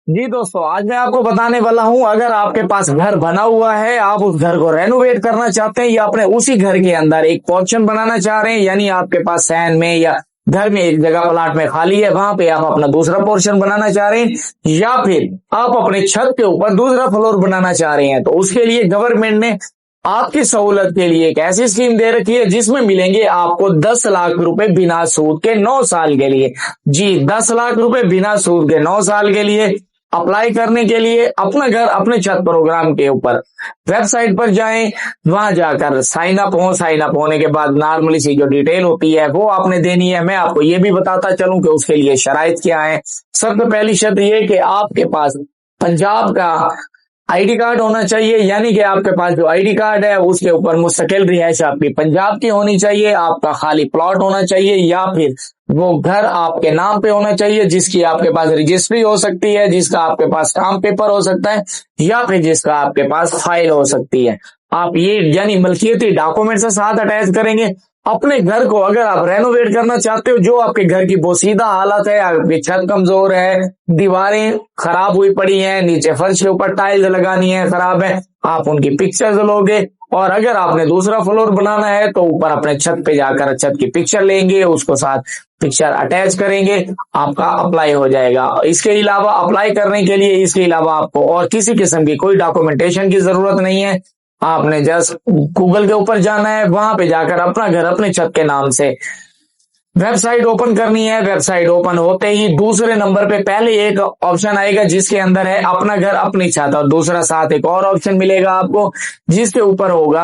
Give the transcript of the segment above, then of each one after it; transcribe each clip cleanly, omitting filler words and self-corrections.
जी दोस्तों, आज मैं आपको बताने वाला हूं, अगर आपके पास घर बना हुआ है, आप उस घर को रेनोवेट करना चाहते हैं या अपने उसी घर के अंदर एक पोर्शन बनाना चाह रहे हैं, यानी आपके पास सहन में या घर में एक जगह प्लाट में खाली है, वहां पे आप अपना दूसरा पोर्शन बनाना चाह रहे हैं, या फिर आप अपने छत के ऊपर दूसरा फ्लोर बनाना चाह रहे हैं, तो उसके लिए गवर्नमेंट ने आपकी सहूलत के लिए एक ऐसी स्कीम दे रखी है जिसमें मिलेंगे आपको 10 लाख रुपए बिना सूद के 9 साल के लिए। जी, 10 लाख रुपए बिना सूद के 9 साल के लिए अप्लाई करने के लिए अपना घर अपने छत प्रोग्राम के ऊपर वेबसाइट पर जाएं, वहां जाकर साइन अप हो। साइन अप होने के बाद नॉर्मली सी जो डिटेल होती है वो आपने देनी है। मैं आपको ये भी बताता चलूं कि उसके लिए शराइत क्या है। सबसे पहली शर्त ये कि आपके पास पंजाब का आईडी कार्ड होना चाहिए, यानी कि आपके पास जो आईडी कार्ड है उसके ऊपर मुस्तकिल रिहाइश आपकी पंजाब की होनी चाहिए, आपका खाली प्लॉट होना चाहिए, या फिर वो घर आपके नाम पे होना चाहिए जिसकी आपके पास रजिस्ट्री हो सकती है, जिसका आपके पास स्टाम्प पेपर हो सकता है, या फिर जिसका आपके पास फाइल हो सकती है। आप ये यानी मलकियती डॉक्यूमेंट से साथ अटैच करेंगे। अपने घर को अगर आप रेनोवेट करना चाहते हो, जो आपके घर की बोसीदा हालत है, आपकी छत कमजोर है, दीवारें खराब हुई पड़ी हैं, नीचे फर्श के ऊपर टाइल्स लगानी है खराब है, आप उनकी पिक्चर्स लोगे। और अगर आपने दूसरा फ्लोर बनाना है तो ऊपर अपने छत पे जाकर छत की पिक्चर लेंगे, उसको साथ पिक्चर अटैच करेंगे, आपका अप्लाई हो जाएगा। इसके अलावा अप्लाई करने के लिए इसके अलावा आपको और किसी किस्म की कोई डॉक्यूमेंटेशन की जरूरत नहीं है। आपने जस्ट गूगल के ऊपर जाना है, वहां पे जाकर अपना घर अपने छत के नाम से वेबसाइट ओपन करनी है। वेबसाइट ओपन होते ही दूसरे नंबर पे पहले एक ऑप्शन आएगा जिसके अंदर है अपना घर अपनी छत, और दूसरा साथ एक और ऑप्शन मिलेगा आपको जिसके ऊपर होगा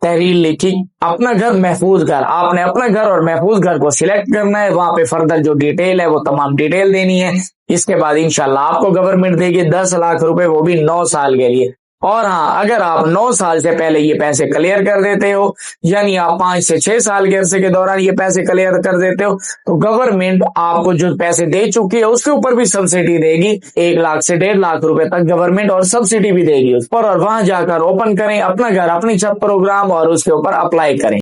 तहरीर लिखी अपना घर महफूज घर। आपने अपना घर और महफूज घर को सिलेक्ट करना है, वहां पे फर्दर जो डिटेल है वो तमाम डिटेल देनी है। इसके बाद इंशाल्लाह आपको गवर्नमेंट देगी 10 लाख रुपए, वो भी 9 साल के लिए। और हाँ, अगर आप 9 साल से पहले ये पैसे क्लियर कर देते हो, यानी आप 5 से 6 साल के अरसे के दौरान ये पैसे क्लियर कर देते हो, तो गवर्नमेंट आपको जो पैसे दे चुकी है उसके ऊपर भी सब्सिडी देगी। 1 लाख से 1.5 लाख रुपए तक गवर्नमेंट और सब्सिडी भी देगी उस पर। और वहां जाकर ओपन करें अपना घर अपनी छत प्रोग्राम और उसके ऊपर अप्लाई करें।